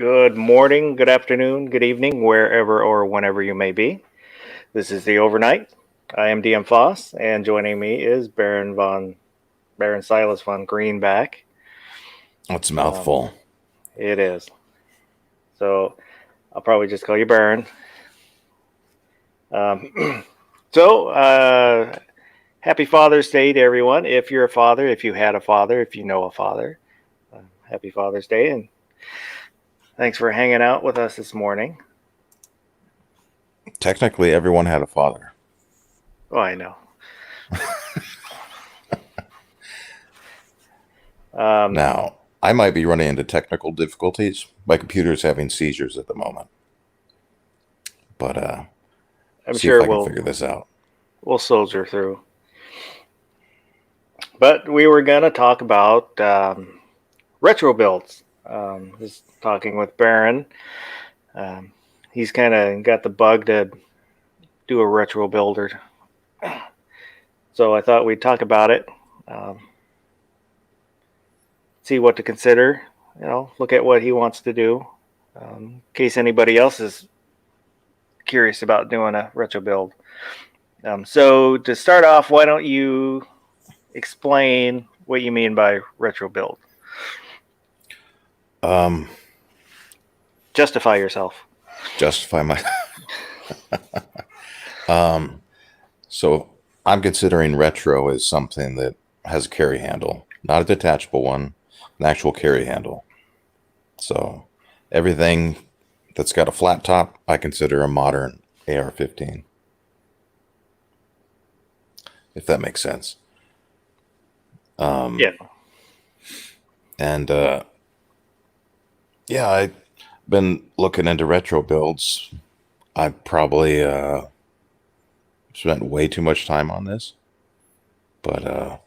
Good morning, good afternoon, good evening, wherever or whenever you may be. This is the Overnight. I am DM Foss, and joining me is Baron Silas von Greenback. That's a mouthful. It is. So I'll probably just call you Baron. So happy Father's Day to everyone. If you're a father, if you had a father, if you know a father, happy Father's Day, and thanks for hanging out with us this morning. Technically, everyone had a father. Oh, I know. Now, I might be running into technical difficulties. My computer's having seizures at the moment. But I'm see sure if I can figure this out. We'll soldier through. But we were going to talk about retro builds. Just talking with Baron. He's kind of got the bug to do a retro builder. So I thought we'd talk about it. See what to consider. Look at what he wants to do. In case anybody else is curious about doing a retro build. So to start off, why don't you explain what you mean by retro build? Justify yourself. Justify my... So I'm considering retro as something that has a carry handle. Not a detachable one, an actual carry handle. So everything that's got a flat top, I consider a modern AR-15. If that makes sense. Yeah. And yeah, I've been looking into retro builds. I probably spent way too much time on this. But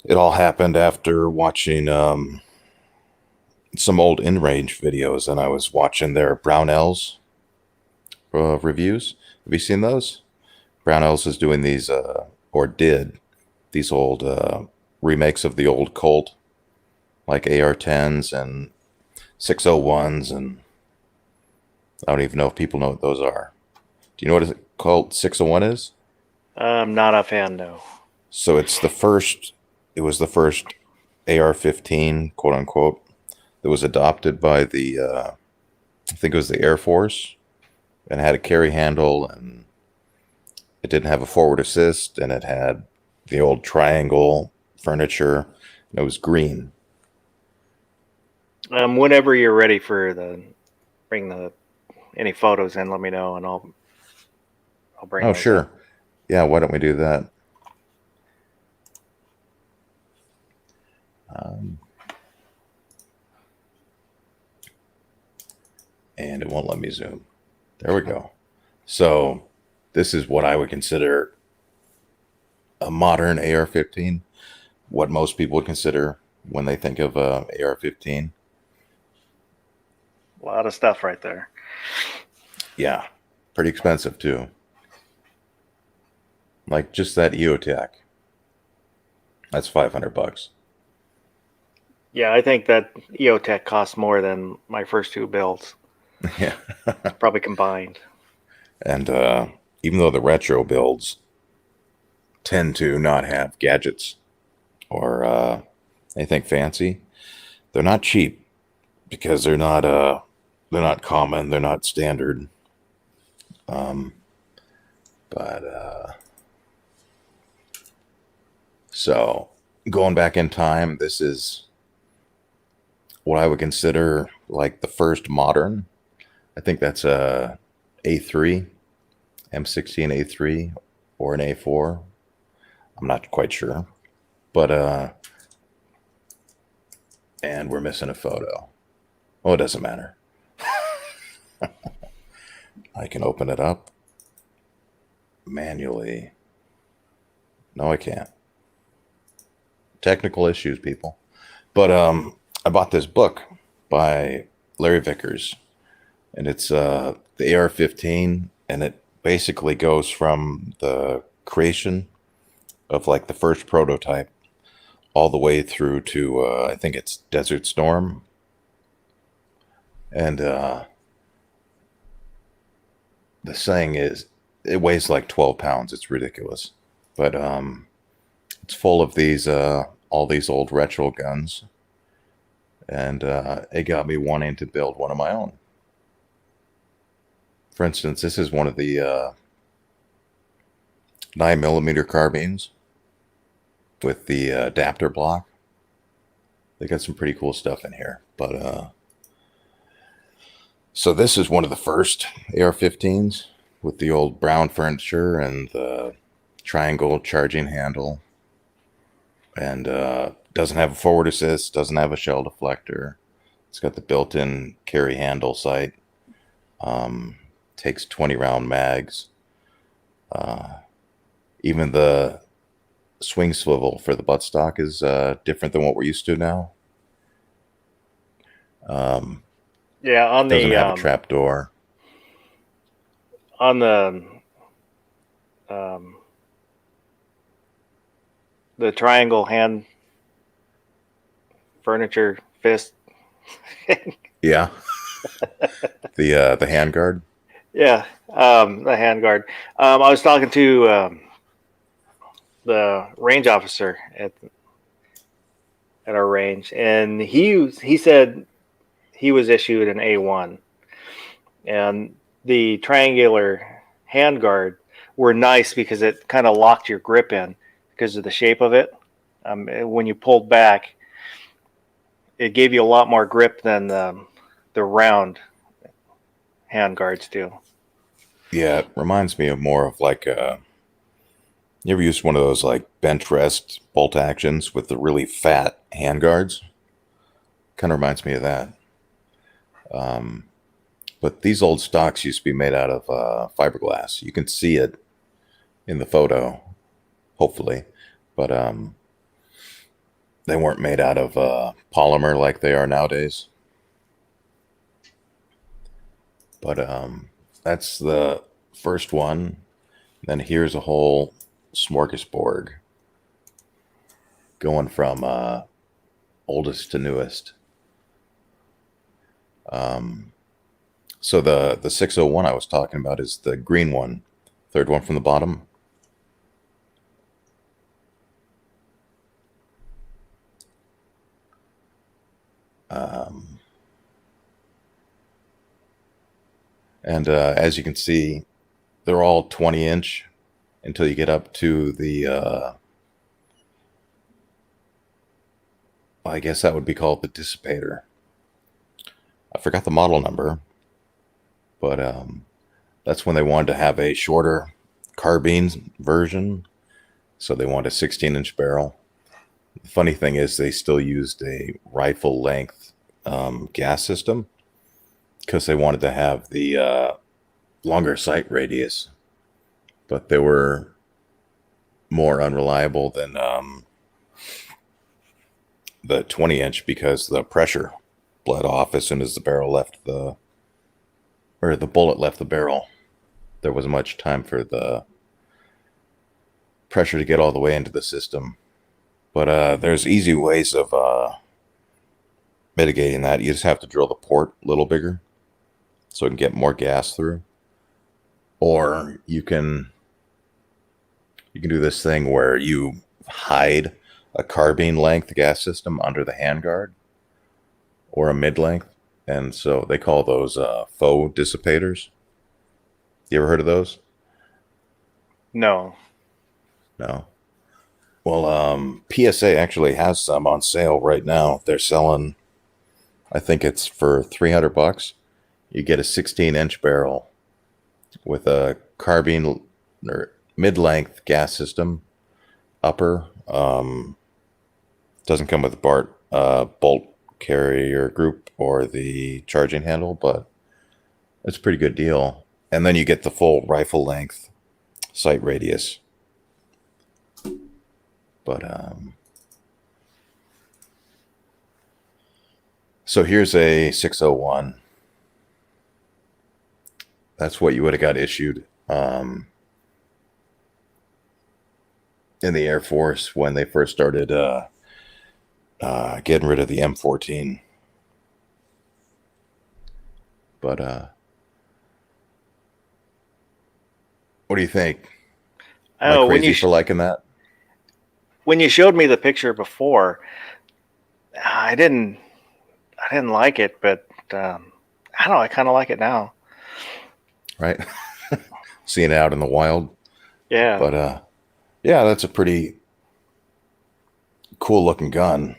it all happened after watching some old in-range videos, and I was watching their Brownells reviews. Have you seen those? Brownells is doing these, or did, these old remakes of the old Colt, like AR-10s and 601s, and I don't even know if people know what those are. Do you know what a Colt 601 is? I'm not a fan, no. So it was the first AR-15, quote unquote, that was adopted by the, I think it was the Air Force, and had a carry handle, and it didn't have a forward assist, and it had the old triangle furniture, and it was green. Whenever you're ready bring any photos in, let me know, and I'll bring. Oh, those sure. up. Yeah, why don't we do that? And it won't let me zoom. There we go. So this is what I would consider a modern AR-15. What most people would consider when they think of AR-15. A lot of stuff right there. Yeah, pretty expensive too. Like just that EOTech. That's $500. Yeah, I think that EOTech costs more than my first two builds. Yeah. Probably combined. And even though the retro builds tend to not have gadgets or anything fancy, they're not cheap because they're not common, they're not standard. So going back in time, this is what I would consider like the first modern. I think that's a A3, M16 A3, or an A4. I'm not quite sure, but and we're missing a photo. Oh, it doesn't matter. I can open it up manually. No, I can't. Technical issues, people. But I bought this book by Larry Vickers, and it's the AR-15, and it basically goes from the creation of like the first prototype all the way through to I think it's Desert Storm. And the saying is, it weighs like 12 pounds. It's ridiculous. But it's full of these, all these old retro guns. And it got me wanting to build one of my own. For instance, this is one of the 9mm carbines with the adapter block. They got some pretty cool stuff in here. But so this is one of the first AR-15s with the old brown furniture and the triangle charging handle. And doesn't have a forward assist, doesn't have a shell deflector. It's got the built-in carry handle sight. Takes 20 round mags. Even the swing swivel for the buttstock is different than what we're used to now. Yeah, on Doesn't have a trap door. On the triangle hand furniture fist. Yeah. The hand guard. Yeah, the hand guard. I was talking to the range officer at our range, and he said he was issued an A1, and the triangular hand guard were nice because it kind of locked your grip in because of the shape of it. When you pulled back, it gave you a lot more grip than the round hand guards do. Yeah, it reminds me of more of like you ever used one of those like bench rest bolt actions with the really fat hand guards? Kind of reminds me of that. But these old stocks used to be made out of fiberglass. You can see it in the photo, hopefully, but they weren't made out of polymer like they are nowadays. But that's the first one. Then here's a whole smorgasbord going from oldest to newest. So the 601 I was talking about is the green one, third one from the bottom. And as you can see, they're all 20-inch until you get up to the, I guess that would be called the dissipator. I forgot the model number, but that's when they wanted to have a shorter carbine version. So they wanted a 16-inch barrel. The funny thing is they still used a rifle length gas system because they wanted to have the longer sight radius, but they were more unreliable than the 20-inch because the pressure bled off as soon as the barrel left the bullet left the barrel. There wasn't much time for the pressure to get all the way into the system. But there's easy ways of mitigating that. You just have to drill the port a little bigger so it can get more gas through. Or you can do this thing where you hide a carbine length gas system under the handguard or a mid-length. And so they call those faux dissipators. You ever heard of those? No. No. Well, PSA actually has some on sale right now. They're selling, I think it's for $300. You get a 16-inch barrel with a carbine or mid-length gas system, upper. Doesn't come with a bolt carrier group or the charging handle, but it's a pretty good deal. And then you get the full rifle length sight radius. But so here's a 601. That's what you would have got issued in the Air Force when they first started getting rid of the M14. But what do you think? Am I Oh, crazy for liking that? when you showed me the picture before, I didn't like it, but I don't know. I kind of like it now. Right? Seeing it out in the wild. Yeah. But yeah, that's a pretty cool looking gun.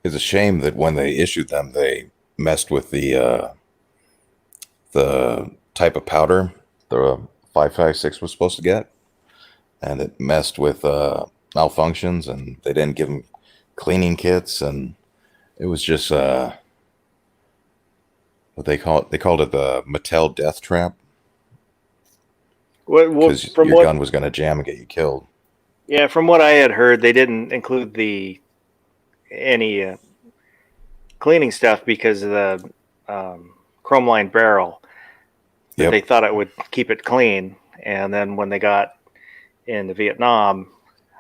It's a shame that when they issued them, they messed with the type of powder the 5.56 was supposed to get, and it messed with malfunctions, and they didn't give them cleaning kits, and it was just what they call it. They called it the Mattel Death Trap because From your what? gun was going to jam and get you killed. Yeah, from what I had heard, they didn't include any cleaning stuff because of the chrome lined barrel. That Yep. they thought it would keep it clean, and then when they got into Vietnam,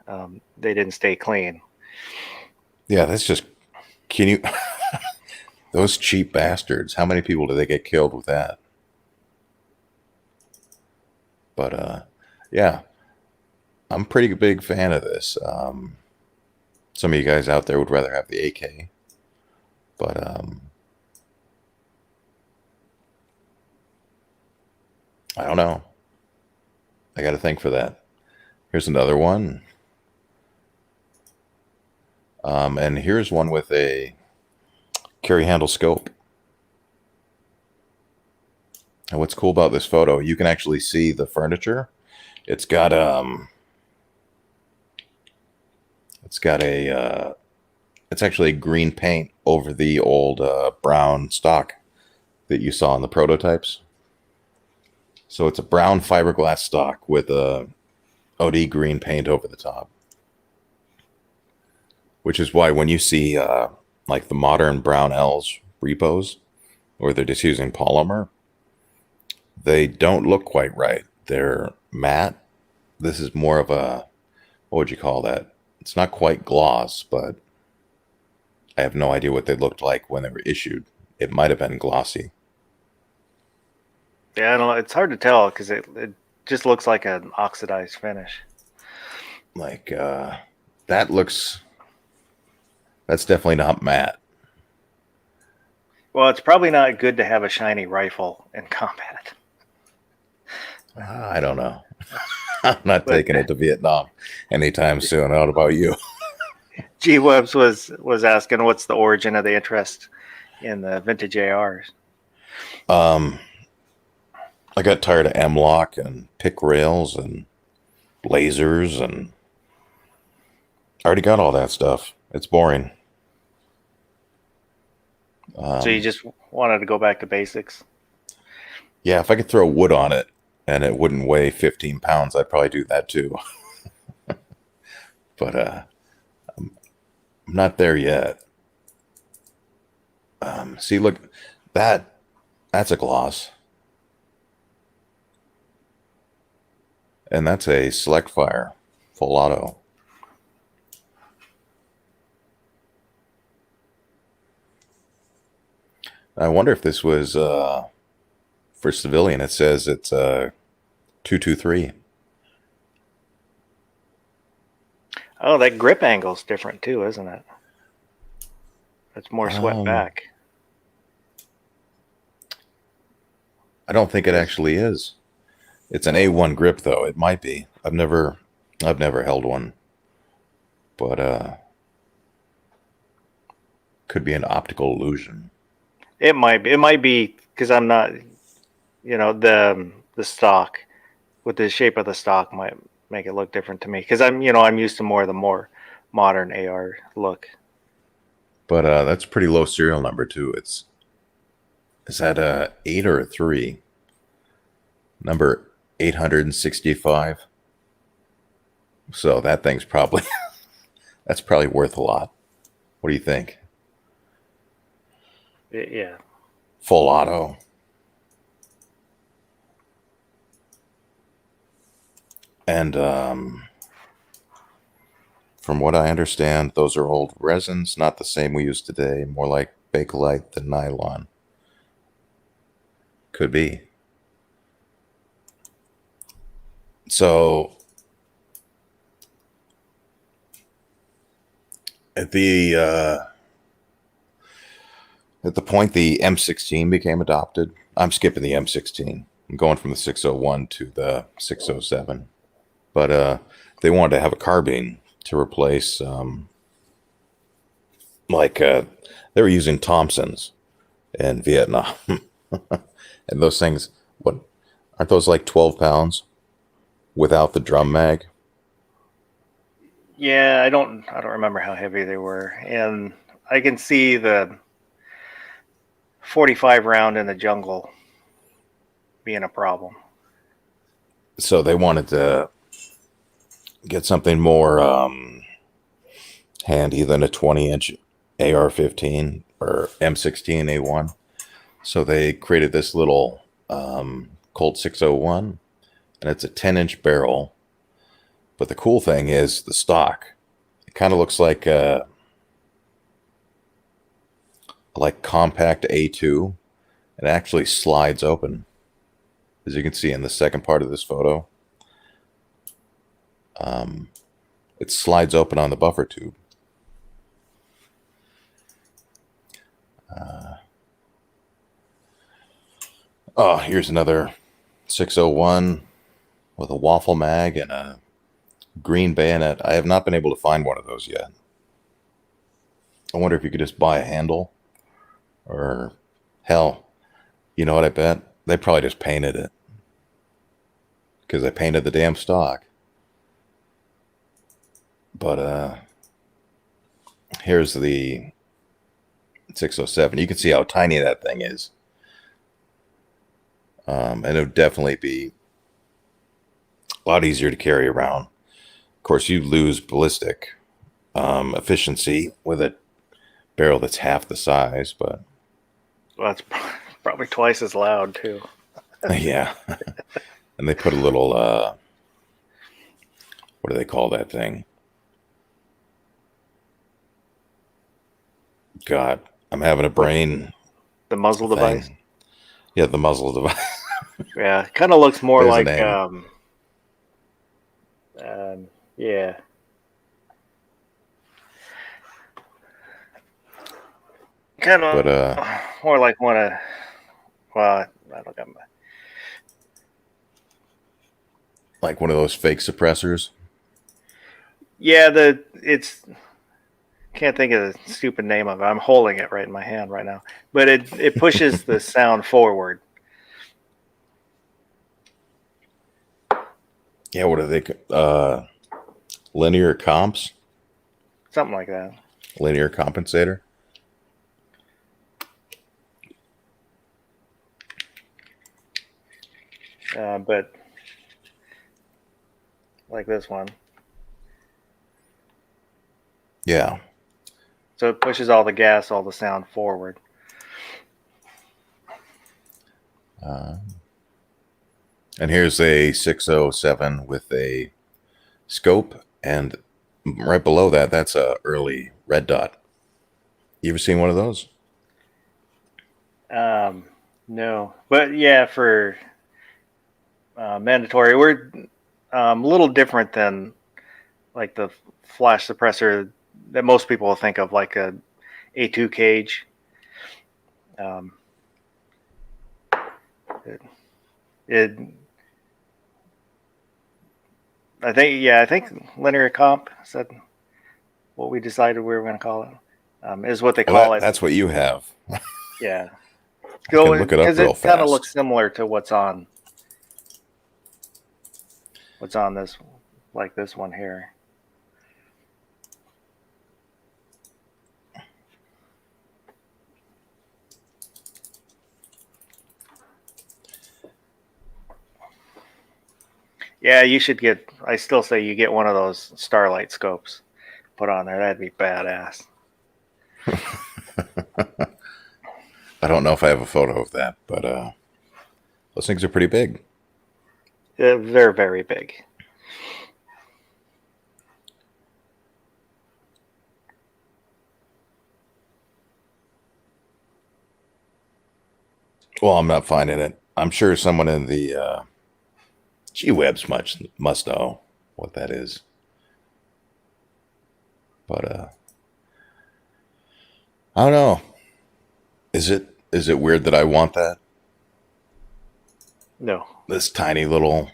they didn't stay clean. Yeah, that's just. Can you? Those cheap bastards. How many people do they get killed with that? But yeah, I'm a pretty big fan of this. Some of you guys out there would rather have the AK, but I don't know. I got to think for that. Here's another one. And here's one with a carry handle scope. And what's cool about this photo, you can actually see the furniture. It's got it's actually green paint over the old brown stock that you saw in the prototypes. So it's a brown fiberglass stock with a OD green paint over the top. Which is why when you see like the modern Brownells repos, or they're just using polymer, they don't look quite right. They're matte. This is more of a, what would you call that? It's not quite gloss, but I have no idea what they looked like when they were issued. It might have been glossy. Yeah, I don't know. It's hard to tell because it just looks like an oxidized finish. Like that looks. That's definitely not matte. Well, it's probably not good to have a shiny rifle in combat. I don't know. I'm not But taking it to Vietnam anytime soon. What about you? G Webs was asking what's the origin of the interest in the vintage ARs. I got tired of M-Lock and pick rails and lasers, and I already got all that stuff. It's boring. So you just wanted to go back to basics. Yeah, if I could throw wood on it and it wouldn't weigh 15 pounds, I'd probably do that too. But I'm not there yet. See, look, that's a gloss. And that's a select fire, full auto. I wonder if this was for civilian. It says it's 223. Oh, that grip angle's different too, isn't it? It's more swept back. I don't think it actually is. It's an A1 grip though. It might be. I've never held one. But could be an optical illusion. It might be. It might be because I'm not. The stock with the shape of the stock might make it look different to me because I'm used to the more modern AR look. But that's a pretty low serial number too. Is that a 8 or a 3? Number 865. So that thing's probably that's probably worth a lot. What do you think? Yeah. Full auto. And from what I understand, those are old resins, not the same we use today, more like Bakelite than nylon. Could be. So at the point the M16 became adopted, I'm skipping the M16. I'm going from the 601 to the 607. But they wanted to have a carbine to replace, they were using Thompsons in Vietnam. And those things, what, aren't those like 12 pounds without the drum mag? Yeah, I don't remember how heavy they were, and I can see the 45 round in the jungle being a problem. So they wanted to get something more handy than a 20-inch AR-15 or M16A1. So they created this little Colt 601, and it's a 10-inch barrel. But the cool thing is the stock. It kind of looks like compact A2. It actually slides open, as you can see in the second part of this photo. It slides open on the buffer tube. Oh, here's another 601 with a Waffle Mag and a green bayonet. I have not been able to find one of those yet. I wonder if you could just buy a handle, or hell, you know what I bet? They probably just painted it, because they painted the damn stock. But here's the 607. You can see how tiny that thing is. And it would definitely be a lot easier to carry around. Of course, you lose ballistic efficiency with a barrel that's half the size, but Well, that's probably twice as loud too. yeah. And they put a little what do they call that thing? God, I'm having a brain The muzzle thing. device. Yeah, the muzzle device. Yeah, it kind of looks more There's a like name. yeah. Kind But of more like one of, well, I don't got my, like one of those fake suppressors. yeah, it's, can't think of the stupid name of it. I'm holding it right in my hand right now, but it pushes the sound forward. Yeah, what are they? Linear comps? Something like that. Linear compensator? But like this one. Yeah. So it pushes all the gas, all the sound forward. And here's a 607 with a scope, and right below that, that's a early red dot. You ever seen one of those? No, but yeah, for mandatory, we're a little different than like the flash suppressor that most people will think of, like a A2 cage. Um, it I think linear comp said what we decided we were going to call it, is what they Well, call it. that's what you have. Yeah, I can look it up because real it kind of fast. looks similar to what's on this, like this one here. Yeah, you should get. I still say you get one of those Starlight scopes put on there. That'd be badass. I don't know if I have a photo of that, but those things are pretty big. They're very big. Well, I'm not finding it. I'm sure someone in the G-Webs must know what that is. But I don't know. Is it weird that I want that? No. This tiny little,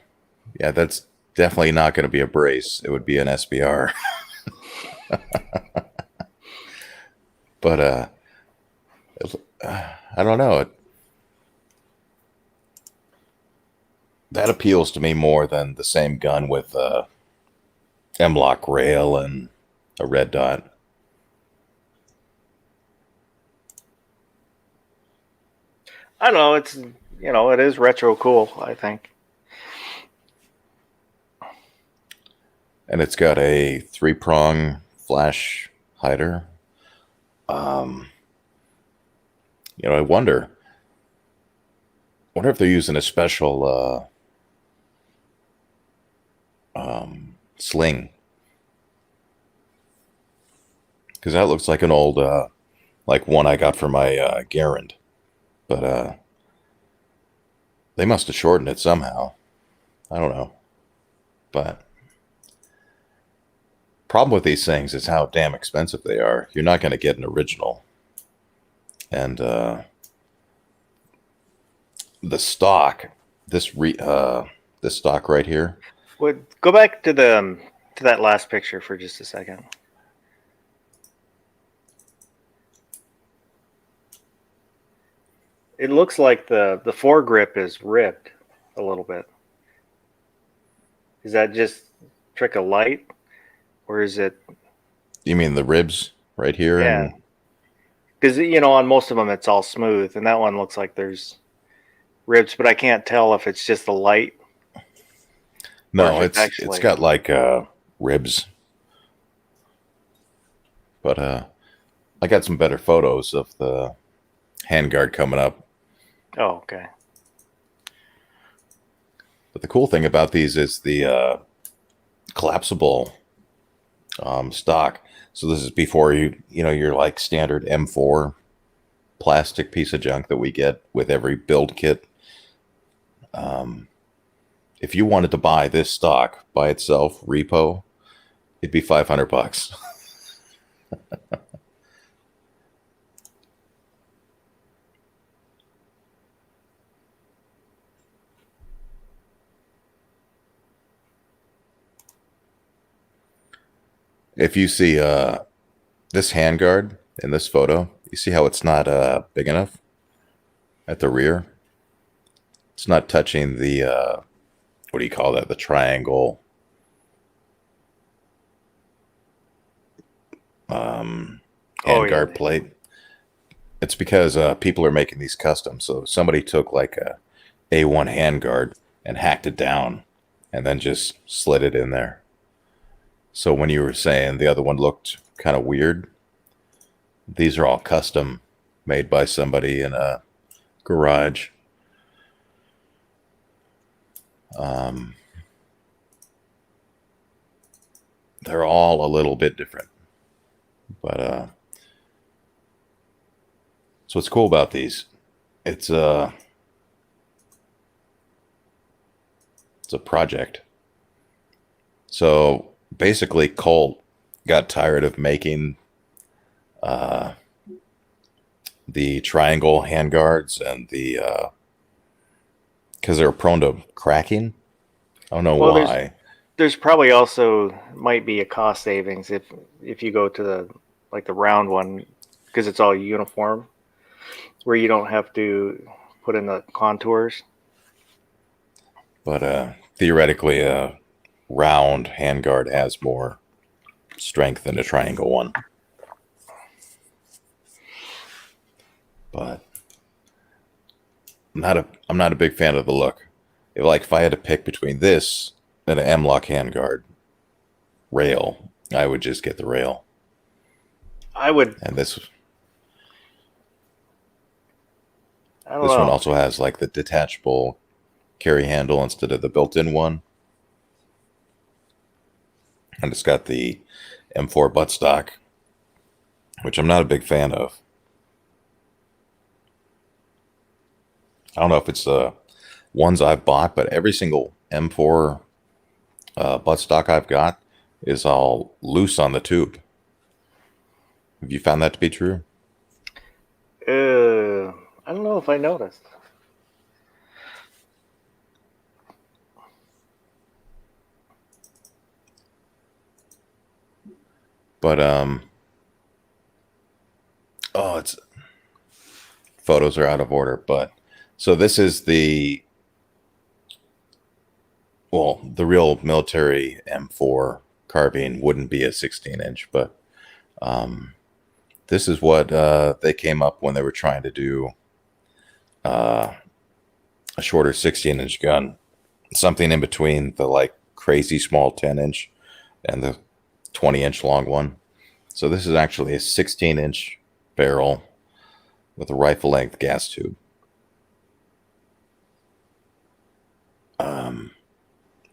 yeah, that's definitely not going to be a brace. It would be an SBR. But I don't know. That appeals to me more than the same gun with M-Lock rail and a red dot. I don't know. It's, it is retro cool, I think. And it's got a 3-prong flash hider. I wonder if they're using a special sling, because that looks like an old like one I got for my Garand, but they must have shortened it somehow. I don't know, but problem with these things is how damn expensive they are. You're not going to get an original, and the stock, this stock right here. Go back to that last picture for just a second. It looks like the foregrip is ripped a little bit. Is that just trick of light, or is it? You mean the ribs right here? Yeah. And Because on most of them it's all smooth, and that one looks like there's ribs, but I can't tell if it's just the light. no, it's got like ribs. But I got some better photos of the handguard coming up. Oh, okay. But the cool thing about these is the collapsible stock. So this is before your like standard M4 plastic piece of junk that we get with every build kit. If you wanted to buy this stock by itself, repo, it'd be $500. If you see this handguard in this photo, you see how it's not big enough at the rear? It's not touching the, what do you call that? The triangle handguard plate. It's because people are making these custom. So somebody took like a A1 handguard and hacked it down and then just slid it in there. So when you were saying the other one looked kind of weird, these are all custom made by somebody in a garage. They're all a little bit different, but so what's cool about these? It's a project. So basically, Colt got tired of making the triangle handguards and the because they're prone to cracking. I don't know why. There's probably also might be a cost savings if you go to the round one, because it's all uniform, where you don't have to put in the contours. But theoretically, a round handguard has more strength than a triangle one. But I'm not a big fan of the look. If I had to pick between this and an M-Lock handguard rail, I would just get the rail. I would. And this I don't one know. also has like the detachable carry handle instead of the built-in one. And it's got the M4 buttstock, which I'm not a big fan of. I don't know if it's the ones I've bought, but every single M4 buttstock I've got is all loose on the tube. Have you found that to be true? I don't know if I noticed. But it's photos are out of order. But so this is the real military M4 carbine wouldn't be a 16-inch, but this is what they came up when they were trying to do a shorter 16-inch gun, something in between the like crazy small 10-inch and the 20-inch long one. So this is actually a 16-inch barrel with a rifle length gas tube.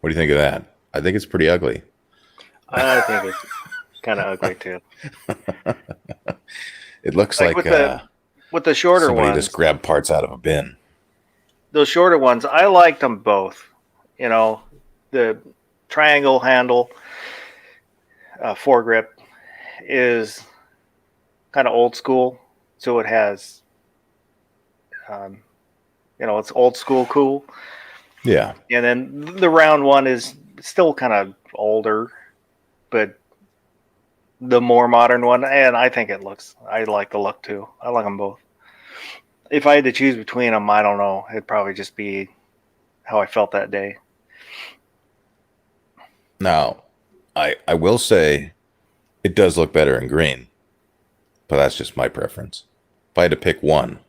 What do you think of that? I think it's pretty ugly. I think it's kind of ugly too. It looks like with the shorter somebody ones, just grabbed parts out of a bin. those shorter ones, I liked them both. You know, the triangle handle foregrip is kind of old school, so it has, it's old school cool. Yeah. And then the round one is still kind of older, but the more modern one, and I think I like the look too. I like them both. If I had to choose between them, I don't know. It'd probably just be how I felt that day. Now, I will say it does look better in green, but that's just my preference. If I had to pick one,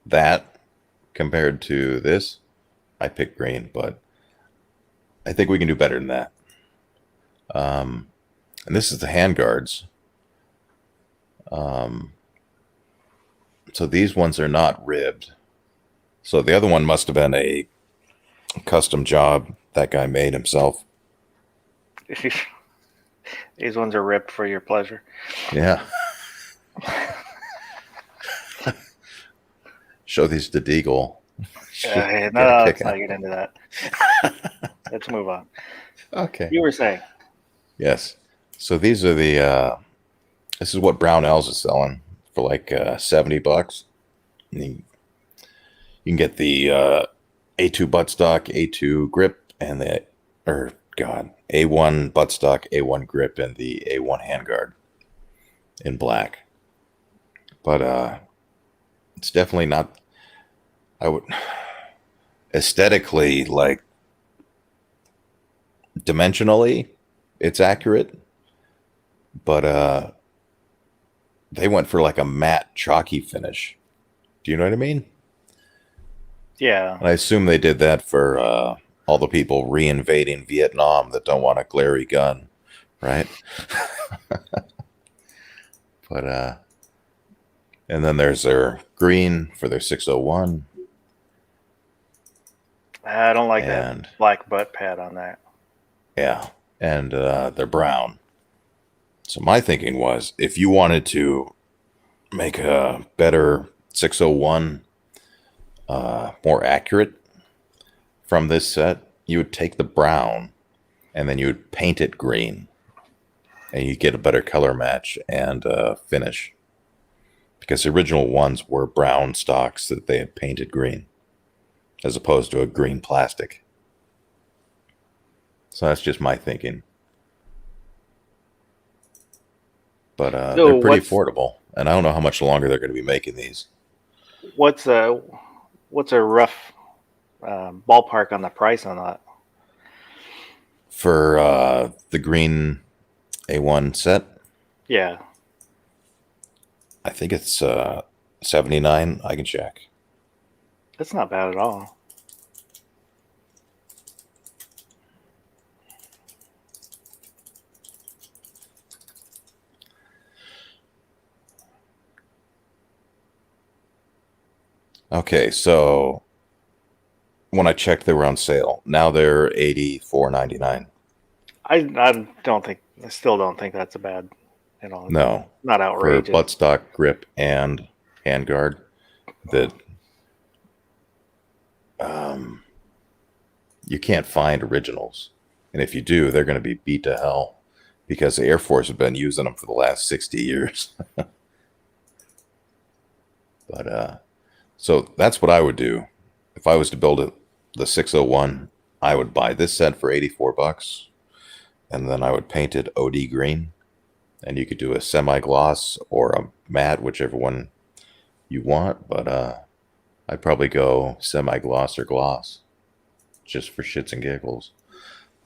that compared to this, I pick green, but I think we can do better than that. And this is the handguards. So these ones are not ribbed. So the other one must have been a custom job that guy made himself. These ones are ripped for your pleasure. Yeah. Show these to Deagle. No, let's not get into that. Let's move on. Okay. You were saying. Yes. So these are this is what Brownells is selling for like $70. And you can get the A2 buttstock, A2 grip, and A1 buttstock, A1 grip, and the A1 handguard in black. But it's definitely not, aesthetically, like dimensionally, it's accurate, but they went for like a matte chalky finish. Do you know what I mean? Yeah. And I assume they did that for all the people reinvading Vietnam that don't want a glary gun, right? But and then there's their green for their 601. I don't like that black butt pad on that. Yeah, and they're brown. So my thinking was, if you wanted to make a better 601, more accurate from this set, you would take the brown and then you would paint it green, and you get a better color match and finish. Because the original ones were brown stocks that they had painted green, as opposed to a green plastic. So that's just my thinking. But they're pretty affordable, and I don't know how much longer they're going to be making these. What's a rough ballpark on the price on that? For the green A1 set? Yeah. I think it's $79. I can check. That's not bad at all. Okay, so when I checked, they were on sale. Now they're $84.99. I still don't think that's a bad, No, not outrageous. For buttstock, grip, and handguard, that you can't find originals. And if you do, they're going to be beat to hell because the Air Force has been using them for the last 60 years. But so that's what I would do. If I was to build the 601, I would buy this set for $84, and then I would paint it OD green, and you could do a semi-gloss or a matte, whichever one you want. But I'd probably go semi-gloss or gloss, just for shits and giggles.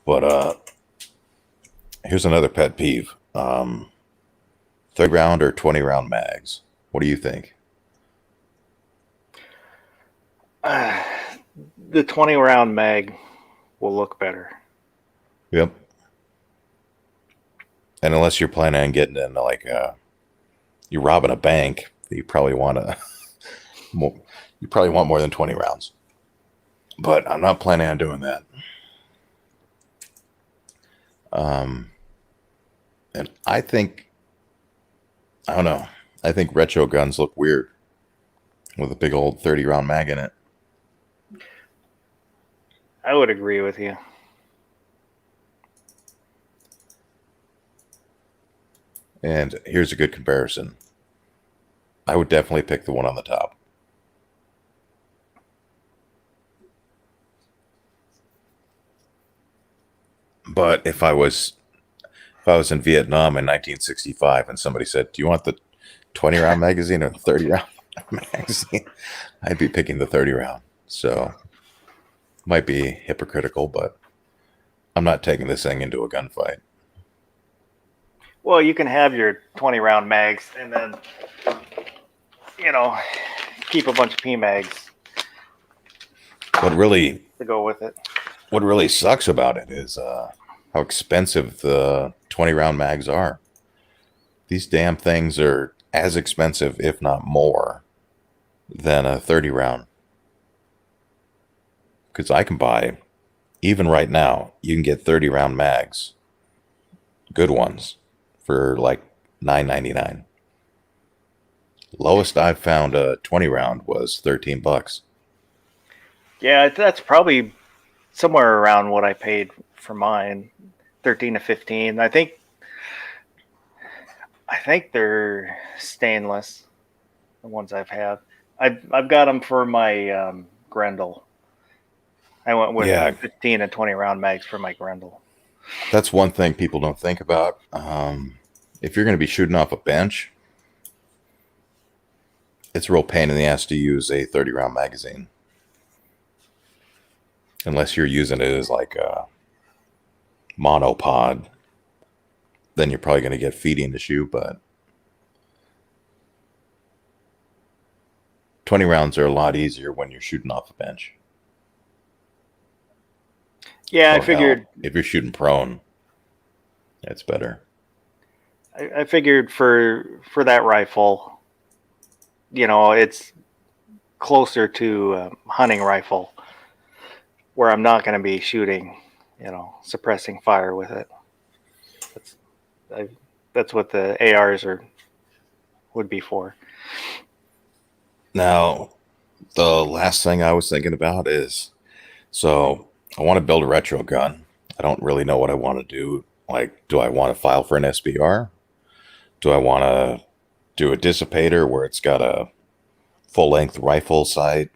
But here's another pet peeve: 30 round or 20 round mags. What do you think? The 20 round mag will look better. Yep. And unless you're planning on getting in like you're robbing a bank, you probably want to you probably want more than 20 rounds. But I'm not planning on doing that. And I don't know. I think retro guns look weird with a big old 30 round mag in it. I would agree with you. And here's a good comparison. I would definitely pick the one on the top. But if I was in Vietnam in 1965 and somebody said, "Do you want the 20 round magazine or the 30 round magazine?" I'd be picking the 30 round. So might be hypocritical, but I'm not taking this thing into a gunfight. Well, you can have your 20 round mags and then, keep a bunch of P mags What really to go with it. sucks about it is how expensive the 20 round mags are. These damn things are as expensive, if not more, than a 30 round. Because I can buy, even right now, you can get 30 round mags, good ones, for like $9.99. Lowest I've found a 20 round was $13. Yeah, that's probably somewhere around what I paid for mine, 13 to 15. I think they're stainless, the ones I've had. I've got them for my Grendel. I went with 15 and 20 round mags for my Grendel. That's one thing people don't think about. If you're going to be shooting off a bench, it's a real pain in the ass to use a 30 round magazine. Unless you're using it as like a monopod, then you're probably going to get feeding to shoot, but 20 rounds are a lot easier when you're shooting off a bench. Yeah, I figured if you're shooting prone, it's better. I figured for that rifle, it's closer to a hunting rifle where I'm not going to be shooting, suppressing fire with it. That's what the ARs would be for. Now, the last thing I was thinking about is, so I want to build a retro gun. I don't really know what I want to do. Like, do I want to file for an SBR? Do I want to do a dissipator where it's got a full-length rifle sight?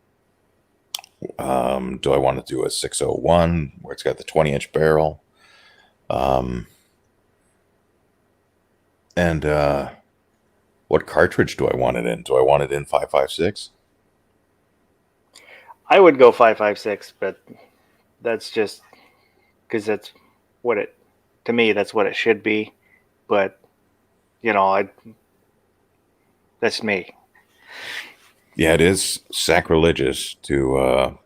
Do I want to do a 601 where it's got the 20-inch barrel? And what cartridge do I want it in? Do I want it in 5.56? I would go 5.56, but that's just because that's what to me, that's what it should be. But, that's me. Yeah, it is sacrilegious to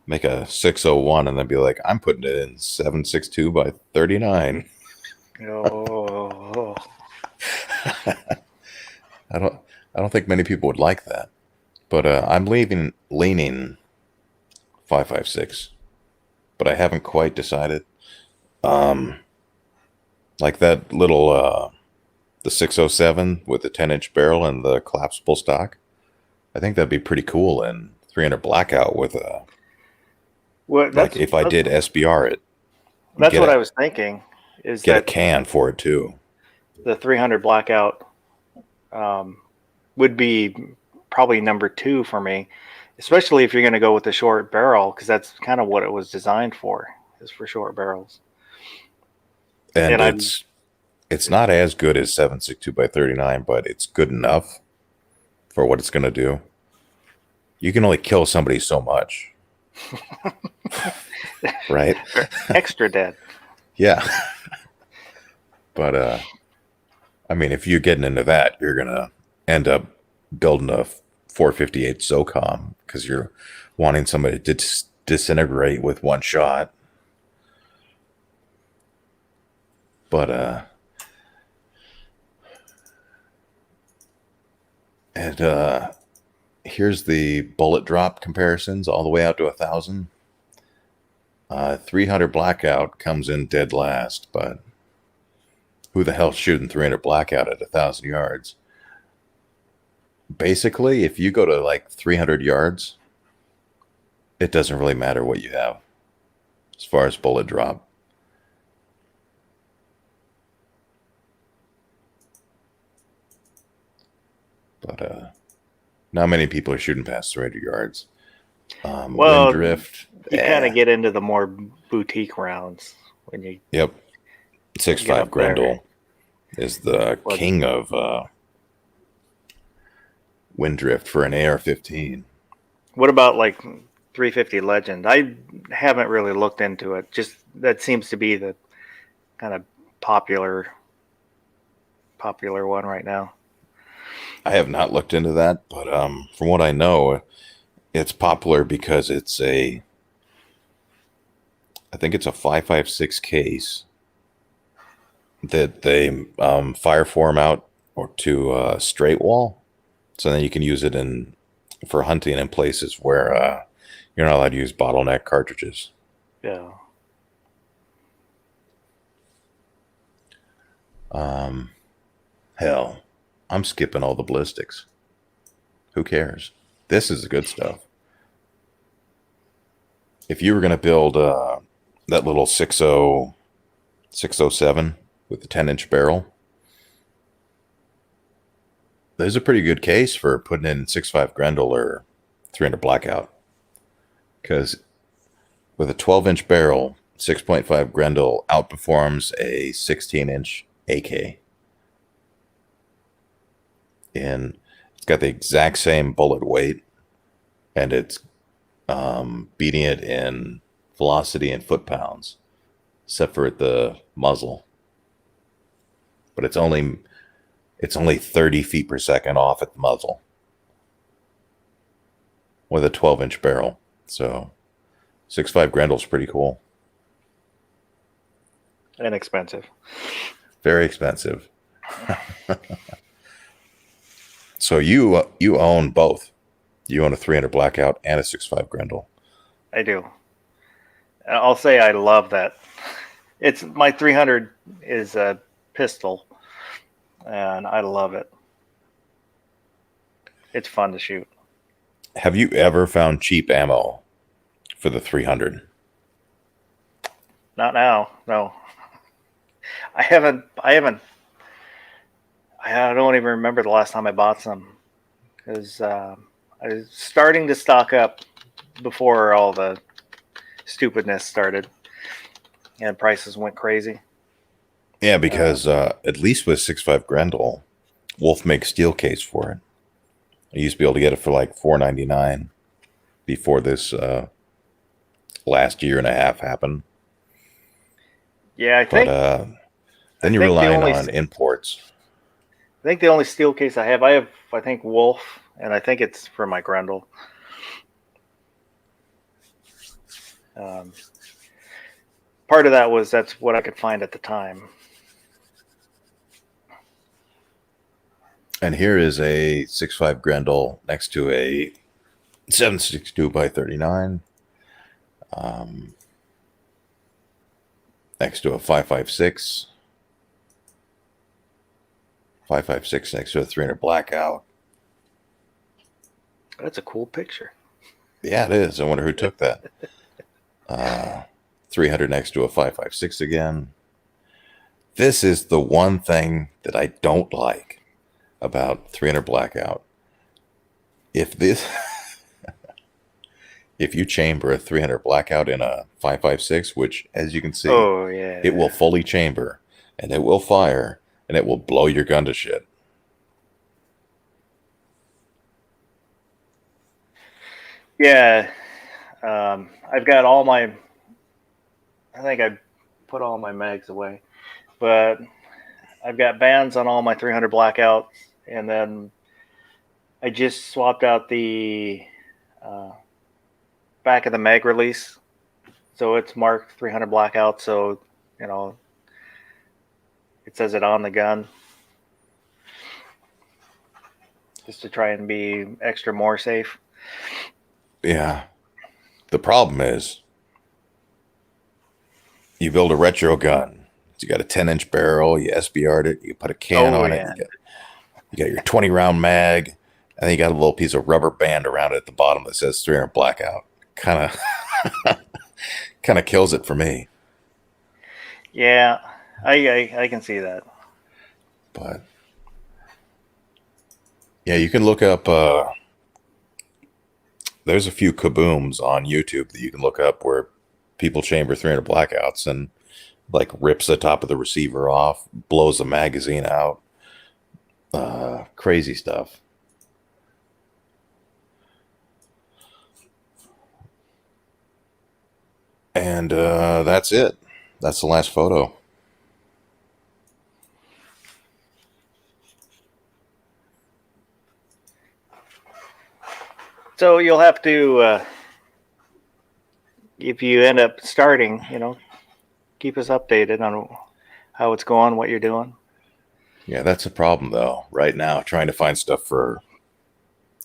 make a 601 and then be like, I'm putting it in 7.62 by 39. Oh. I don't think many people would like that. But I'm leaning 5.56. But I haven't quite decided. Like that little the 607 with the 10-inch barrel and the collapsible stock. I think that'd be pretty cool in 300 Blackout with a, Well, like if I did SBR it, that's get what a I was thinking. Is get a that can for it too. the 300 Blackout um, would be probably number 2 for me, especially if you're going to go with the short barrel, because that's kind of what it was designed for, is for short barrels. And And it's not as good as 7.62 by 39, but it's good enough for what it's going to do. You can only kill somebody so much. Right? extra dead. Yeah. But I mean, if you're getting into that, you're going to end up building a 458 SOCOM because you're wanting somebody to disintegrate with one shot. But and here's the bullet drop comparisons all the way out to 1,000. 300 Blackout comes in dead last, but who the hell's shooting 300 Blackout at 1,000 yards? Basically, if you go to like 300 yards, it doesn't really matter what you have as far as bullet drop. But not many people are shooting past 300 yards. Well, Wind drift. you kind of get into the more boutique rounds when you Yep. get 6.5 up there. Grendel is the Well, king of wind drift for an AR-15. What about like 350 Legend? I haven't really looked into it. Just that seems to be the kind of popular one right now. I have not looked into that, but from what I know, it's popular because it's I think it's a 5.56 case that they fire form out or to straight wall, so then you can use it for hunting in places where you're not allowed to use bottleneck cartridges. Yeah. Hell, I'm skipping all the ballistics. Who cares? This is the good stuff. If you were going to build that little 607 with the 10-inch barrel, there's a pretty good case for putting in 6.5 Grendel or 300 Blackout. Because with a 12-inch barrel, 6.5 Grendel outperforms a 16-inch AK. And it's got the exact same bullet weight, and it's beating it in velocity and foot-pounds, except for at the muzzle. But it's only 30 feet per second off at the muzzle with a 12-inch barrel. So 6.5 Grendel's pretty cool. Inexpensive. Very expensive. So you own both. You own a 300 Blackout and a 6.5 Grendel. I do. I'll say I love that. It's my 300 is a pistol, and I love it. It's fun to shoot. Have you ever found cheap ammo for the 300? Not now, no. I haven't. I don't even remember the last time I bought some, because I was starting to stock up before all the stupidness started and prices went crazy. Yeah, because at least with 6.5 Grendel, Wolf makes steel case for it. I used to be able to get it for like $4.99 before this last year and a half happened. Yeah, I think. But then you're relying on imports. I think the only steel case I have, I think Wolf, and I think it's for my Grendel. Part of that was that's what I could find at the time. And here is a 6.5 Grendel next to a 7.62 by 39. Next to a 5.56. 5.56 next to a 300 Blackout. That's a cool picture. Yeah, it is. I wonder who took that. 300 next to a 5.56 again. This is the one thing that I don't like about 300 Blackout. If this, if you chamber a 300 Blackout in a 5.56, which as you can see, Oh it will yeah. fully chamber and it will fire and it will blow your gun to shit. Yeah. I've got all my. I think I put all my mags away, but I've got bands on all my 300 Blackouts, and then I just swapped out the uh, back of the mag release, so it's marked 300 Blackout. So you know it says it on the gun, just to try and be extra more safe. Yeah. The problem is you build a retro gun. You got a 10-inch barrel, you SBR'd it, you put a can Oh on it, yeah. you got your 20 round mag, and then you got a little piece of rubber band around it at the bottom that says 300 Blackout. Kind of kind of kills it for me. Yeah, I can see that. But yeah, you can look up there's a few kabooms on YouTube that you can look up where people chamber 300 Blackouts and like rips the top of the receiver off, blows the magazine out. Crazy stuff. And that's it. That's the last photo. So you'll have to, if you end up starting, keep us updated on how it's going, what you're doing. Yeah, that's a problem though. Right now, trying to find stuff for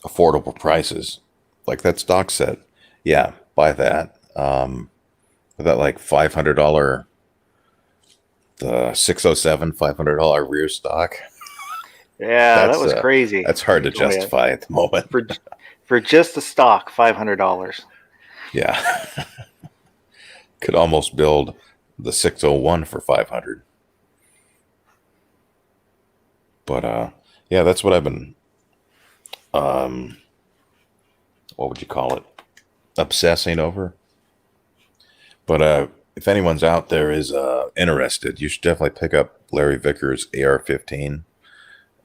affordable prices, like that stock set. Yeah, buy that. With that like $500, the 607 $500 rear stock. Yeah, that That's was crazy. that's hard You to told me that. justify at the moment. For just the stock, $500. Yeah, could almost build the 601 for 500. But yeah, that's what I've been. Um, what would you call it? Obsessing over. But if anyone's out there is interested, you should definitely pick up Larry Vickers' AR-15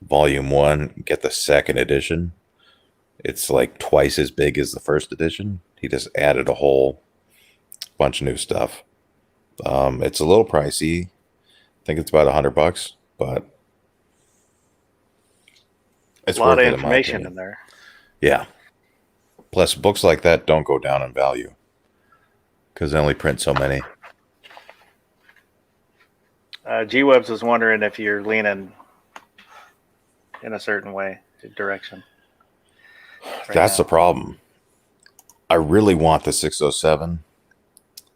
Volume 1. Get the second edition. It's like twice as big as the first edition. He just added a whole bunch of new stuff. It's a little pricey. I think it's about $100, but A it's lot worth of it in my information in opinion. there. Yeah. Plus, books like that don't go down in value because they only print so many. G Webs was wondering if you're leaning in a certain way, direction. That's the Now. problem. I really want the 607,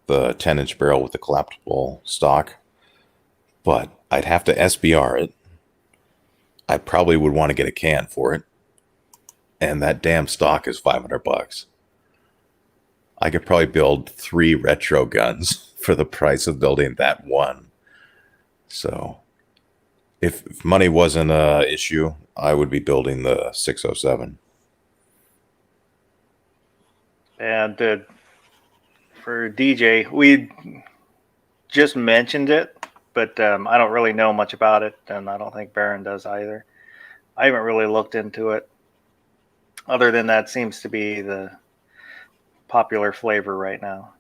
the 10-inch barrel with the collapsible stock, but I'd have to SBR it. I probably would want to get a can for it, and that damn stock is $500. I could probably build 3 retro guns for the price of building that one. So, if money wasn't an issue, I would be building the 607. And for DJ, we just mentioned it, but I don't really know much about it, and I don't think Baron does either. I haven't really looked into it. Other than that, seems to be the popular flavor right now.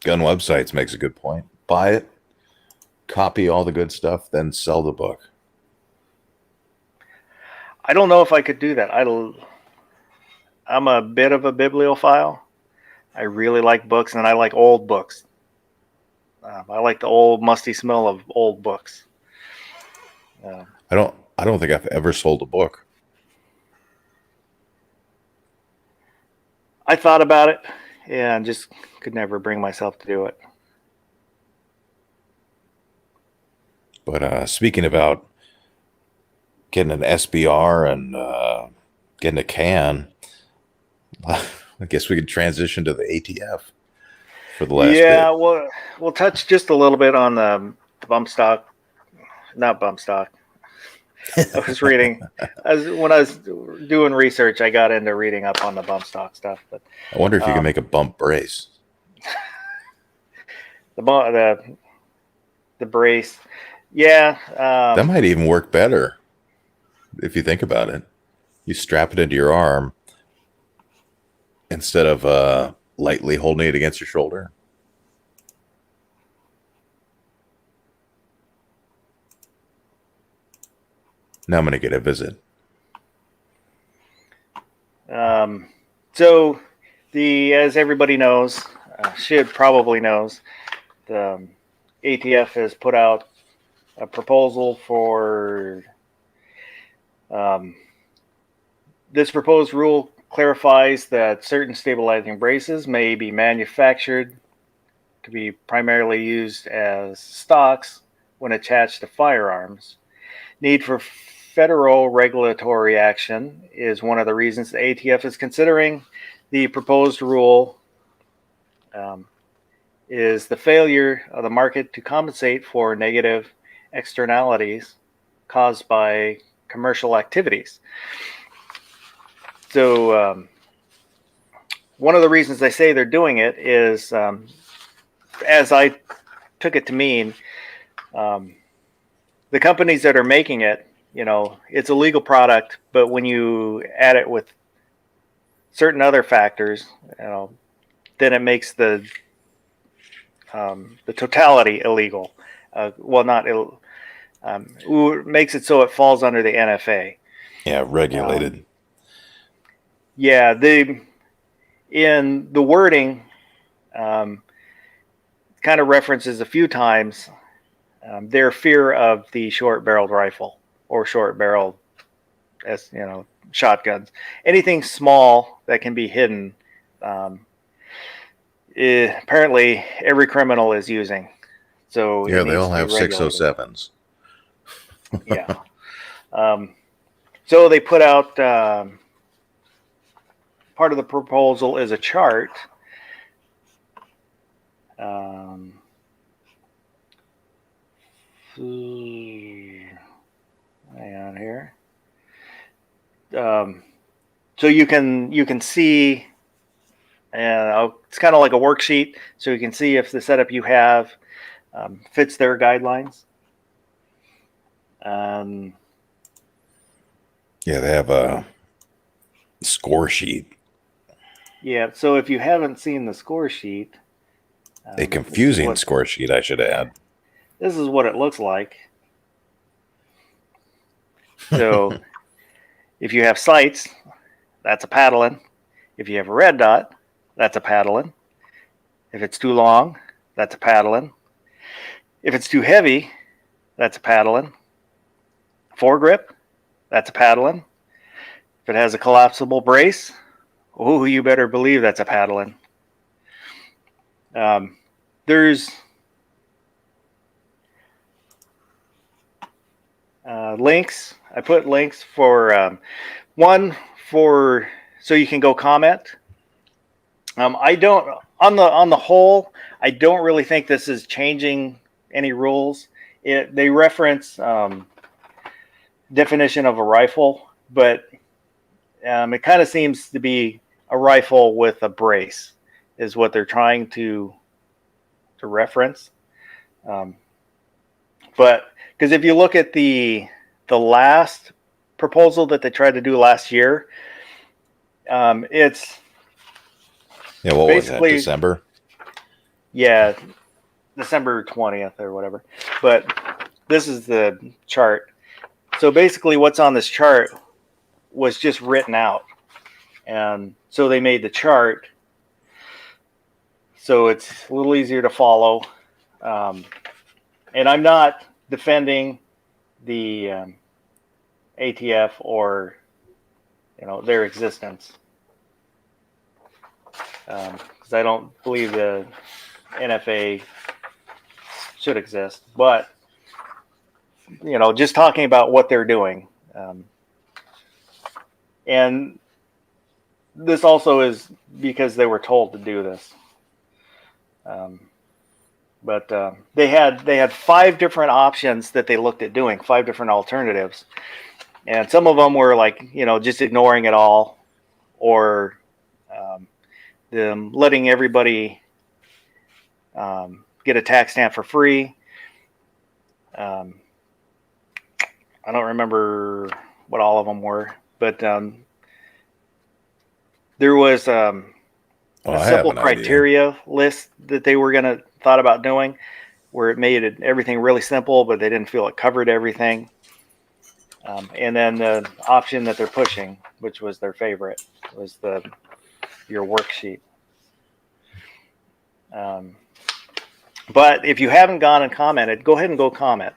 Gun Websites makes a good point. Buy it, copy all the good stuff, then sell the book. I don't know if I could do that. I'm a bit of a bibliophile. I really like books, and I like old books. I like the old musty smell of old books. Uh, I don't think I've ever sold a book. I thought about it, and just could never bring myself to do it. But speaking about getting an SBR and getting a can. I guess we could transition to the ATF for the last Yeah, bit. well, we'll touch just a little bit on the bump stock, not bump stock. I was reading, when I was doing research, I got into reading up on the bump stock stuff. But I wonder if you can make a bump brace. the brace, yeah, That might even work better if you think about it. You strap it into your arm instead of lightly holding it against your shoulder. Now I'm going to get a visit. So as everybody knows, should probably knows, the ATF has put out a proposal for this proposed rule clarifies that certain stabilizing braces may be manufactured to be primarily used as stocks when attached to firearms. Need for federal regulatory action is one of the reasons the ATF is considering the proposed rule. Is the failure of the market to compensate for negative externalities caused by commercial activities. So one of the reasons they say they're doing it is, as I took it to mean, the companies that are making it, it's a legal product, but when you add it with certain other factors, then it makes the totality illegal. Makes it so it falls under the NFA. Yeah, regulated. In the wording, kind of references a few times their fear of the short-barreled rifle or short-barreled, shotguns. Anything small that can be hidden. Apparently, every criminal is using. So yeah, they all have 607s. Yeah. So they put out part of the proposal is a chart. Hang on here. So you can see, and it's kind of like a worksheet, so you can see if the setup you have fits their guidelines. Yeah, they have a score sheet. Yeah, so if you haven't seen the score sheet, A confusing score sheet, I should add. This is what it looks like. So if you have sights, that's a paddling. If you have a red dot, that's a paddling. If it's too long, that's a paddling. If it's too heavy, that's a paddling. Foregrip, that's a paddling. If it has a collapsible brace, you better believe that's a paddling. There's links. I put links for one so you can go comment. I don't on the whole. I don't really think this is changing any rules. They reference definition of a rifle, but it kind of seems to be a rifle with a brace is what they're trying to reference. But because if you look at the last proposal that they tried to do last year, it's what was that, December? Yeah, December 20th or whatever. But this is the chart. So basically what's on this chart was just written out. And so they made the chart so it's a little easier to follow. And I'm not defending the ATF or their existence, because I don't believe the NFA should exist. But just talking about what they're doing, And this also is because they were told to do this. But they had 5 different options that they looked at doing, 5 different alternatives. And some of them were like, just ignoring it all, or them letting everybody get a tax stamp for free. I don't remember what all of them were, but there was a simple criteria list that they were thought about doing, where it made everything really simple, but they didn't feel it covered everything. And then the option that they're pushing, which was their favorite, was your worksheet. But if you haven't gone and commented, go ahead and go comment.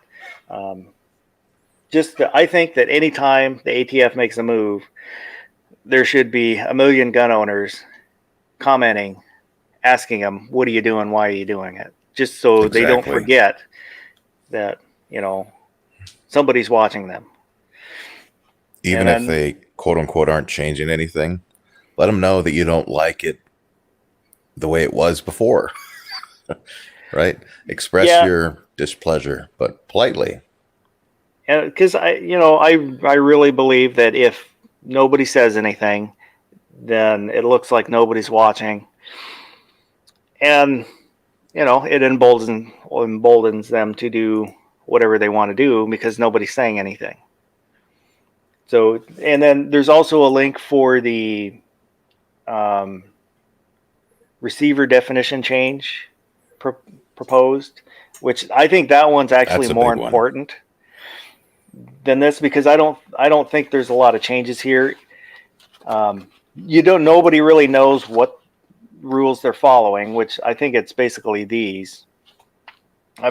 I think that anytime the ATF makes a move, there should be a million gun owners commenting, asking them, what are you doing? Why are you doing it? Just so they don't forget that, somebody's watching them. Even if they, quote unquote, aren't changing anything, let them know that you don't like it the way it was before. Right? Express your displeasure, but politely. And because I really believe that if nobody says anything, then it looks like nobody's watching, and it emboldens them to do whatever they want to do because nobody's saying anything. So, and then there's also a link for the receiver definition change proposed, which I think that one's actually more important than this, because I don't think there's a lot of changes here. Nobody really knows what rules they're following, which I think it's basically these,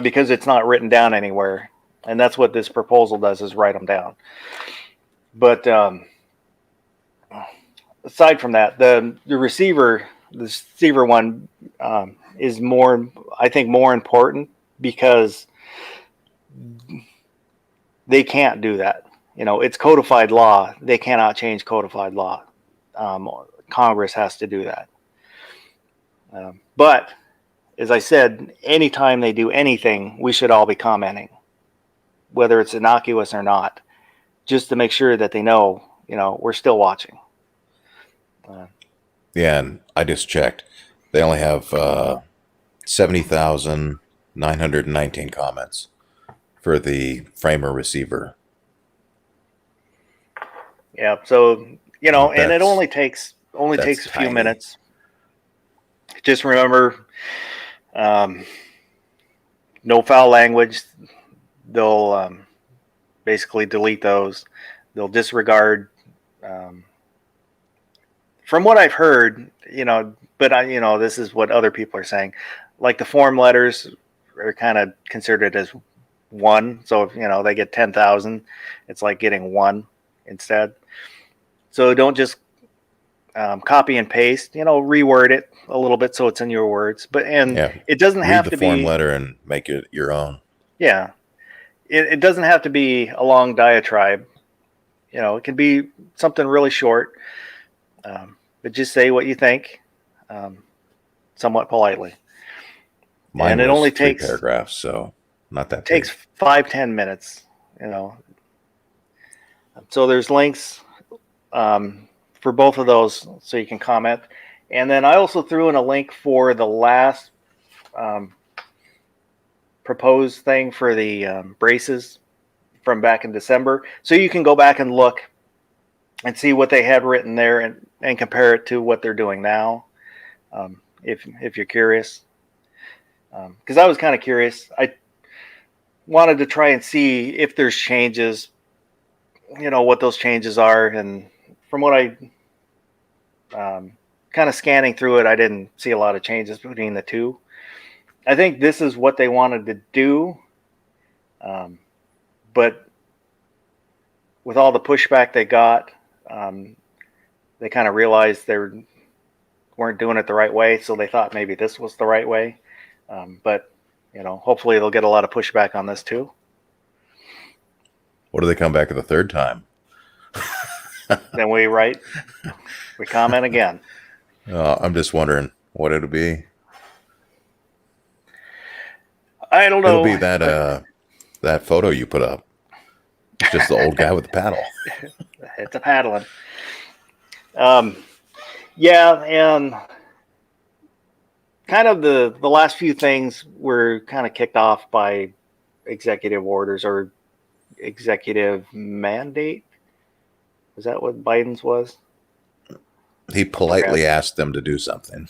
because it's not written down anywhere, and that's what this proposal does, is write them down. But aside from that, the receiver one is more important, because they can't do that. It's codified law. They cannot change codified law. Congress has to do that. But as I said, anytime they do anything, we should all be commenting, whether it's innocuous or not, just to make sure that they know, we're still watching. Yeah, and I just checked. They only have 70,919 comments for the framer receiver. Yeah, so and it only takes a few minutes. Just remember, no foul language. They'll basically delete those. They'll disregard. From what I've heard, but this is what other people are saying. Like the form letters are kind of considered as one. So if they get 10,000, it's like getting one instead. So don't just copy and paste. Reword it a little bit so it's in your words. But it doesn't have to be read the form letter and make it your own. Yeah, it doesn't have to be a long diatribe. It can be something really short. But just say what you think, somewhat politely. Mine and it only takes 3 paragraphs, so not that. It takes 5-10 minutes. So there's links for both of those, so you can comment. And then I also threw in a link for the last proposed thing for the braces from back in December, so you can go back and look and see what they had written there, and compare it to what they're doing now, if you're curious. Because I was kind of curious. I wanted to try and see if there's changes, what those changes are. And from what I kind of scanning through it, I didn't see a lot of changes between the two. I think this is what they wanted to do. But with all the pushback they got, they kind of realized they weren't doing it the right way, so they thought maybe this was the right way. But hopefully they'll get a lot of pushback on this too. What do they come back the third time? Then we comment again. I'm just wondering what it'll be. I don't It'll know. be that photo you put up. It's just the old guy with the paddle. It's a paddling. Yeah, and kind of the last few things were kind of kicked off by executive orders or executive mandate. Is that what Biden's was? He politely asked them to do something.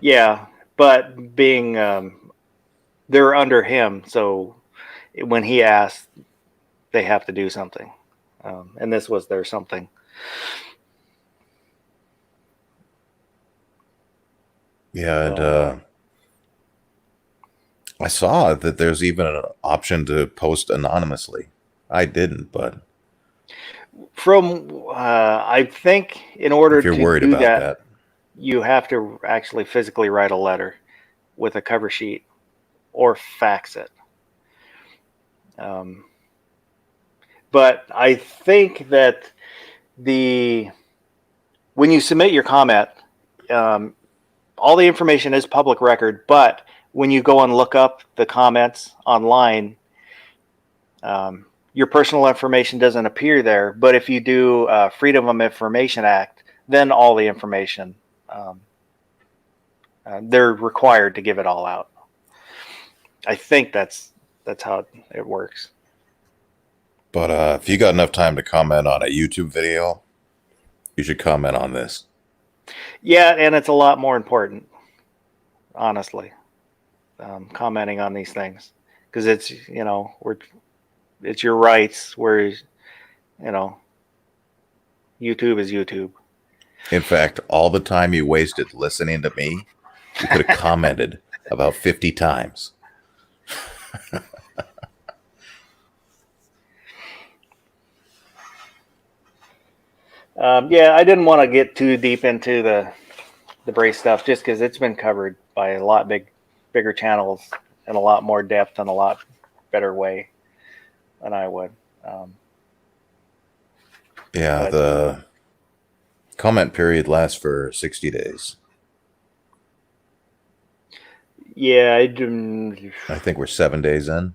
Yeah, but being they're under him, so when he asked, they have to do something, and this was their something. Yeah, and I saw that there's even an option to post anonymously. I didn't, but From I think in order if you're to worried do about that, that, you have to actually physically write a letter with a cover sheet or fax it. But I think that when you submit your comment, all the information is public record. But when you go and look up the comments online, your personal information doesn't appear there. But if you do Freedom of Information Act, then all the information, they're required to give it all out. I think that's how it works. but if you got enough time to comment on a YouTube video, you should comment on this. Yeah, and it's a lot more important, honestly, commenting on these things, because it's it's your rights. Where YouTube is YouTube. In fact, all the time you wasted listening to me, you could have commented about 50 times. Yeah, I didn't want to get too deep into the brace stuff just because it's been covered by a lot bigger channels in a lot more depth and a lot better way than I would. Yeah, the comment period lasts for 60 days. Yeah, I think we're 7 days in.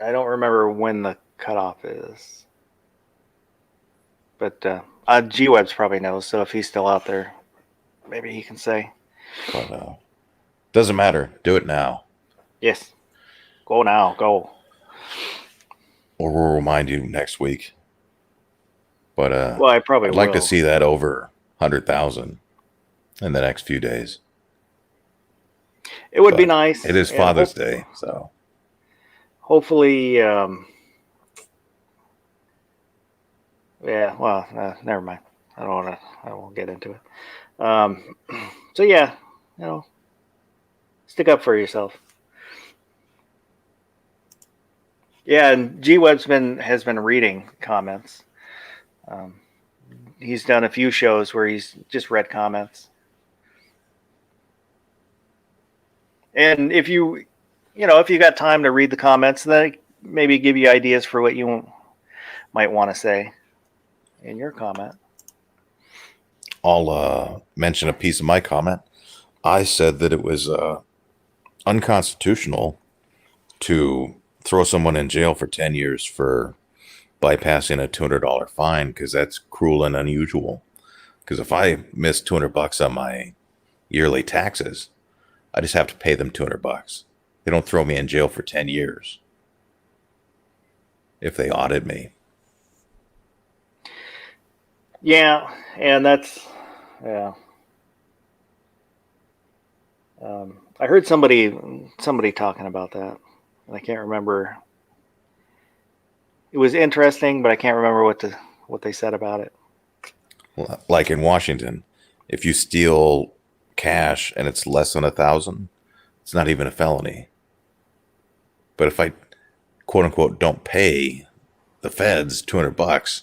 I don't remember when the cutoff is, but G-Webs probably knows. So if he's still out there, maybe he can say. But doesn't matter. Do it now. Yes, go now, go. Or we'll remind you next week. But Well, I probably I'd like to will. see that over 100,000 in the next few days. It would be nice. It is Father's Day, so Hopefully, yeah. Well, never mind. I won't get into it. So yeah, stick up for yourself. Yeah, and G-Web's has been reading comments. He's done a few shows where he's just read comments. And if you got time to read the comments, then maybe give you ideas for what you might want to say in your comment. I'll mention a piece of my comment. I said that it was unconstitutional to throw someone in jail for 10 years for bypassing a $200 fine because that's cruel and unusual. Because if I miss $200 on my yearly taxes, I just have to pay them $200. They don't throw me in jail for 10 years if they audit me. Yeah, and that's I heard somebody talking about that, and I can't remember. It was interesting, but I can't remember what they said about it. Like in Washington, if you steal cash and it's less than 1,000, it's not even a felony. But if I, quote unquote, don't pay the feds $200,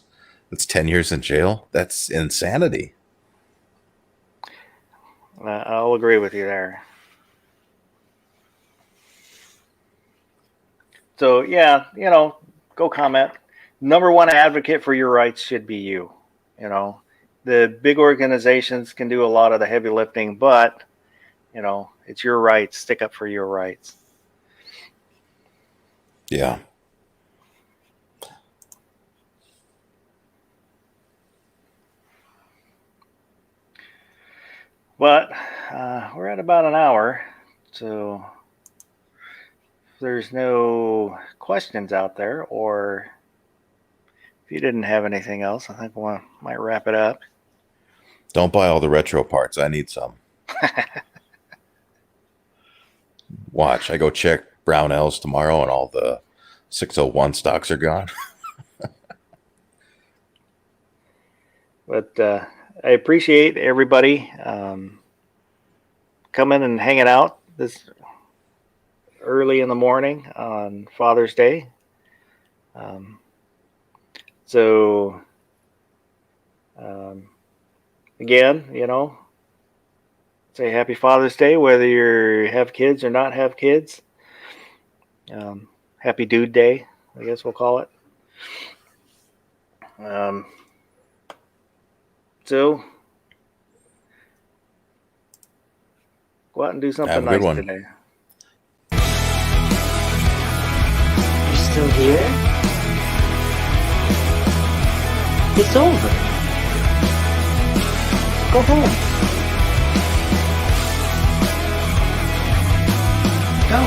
that's 10 years in jail. That's insanity. I'll agree with you there. So yeah, go comment. number one advocate for your rights should be you. You know, the big organizations can do a lot of the heavy lifting, but you know, it's your rights. Stick up for your rights. Yeah. But we're at about an hour, so if there's no questions out there, or if you didn't have anything else, I think we might wrap it up. Don't buy all the retro parts. I need some. Watch. I go check Brownells tomorrow and all the 601 stocks are gone. But I appreciate everybody coming and hanging out this early in the morning on Father's Day. Again, you know, say Happy Father's Day, whether you have kids or not have kids. Happy Dude Day, I guess we'll call it. So go out and do something Have a good nice one. today. You're still here? It's over. Go home. Go.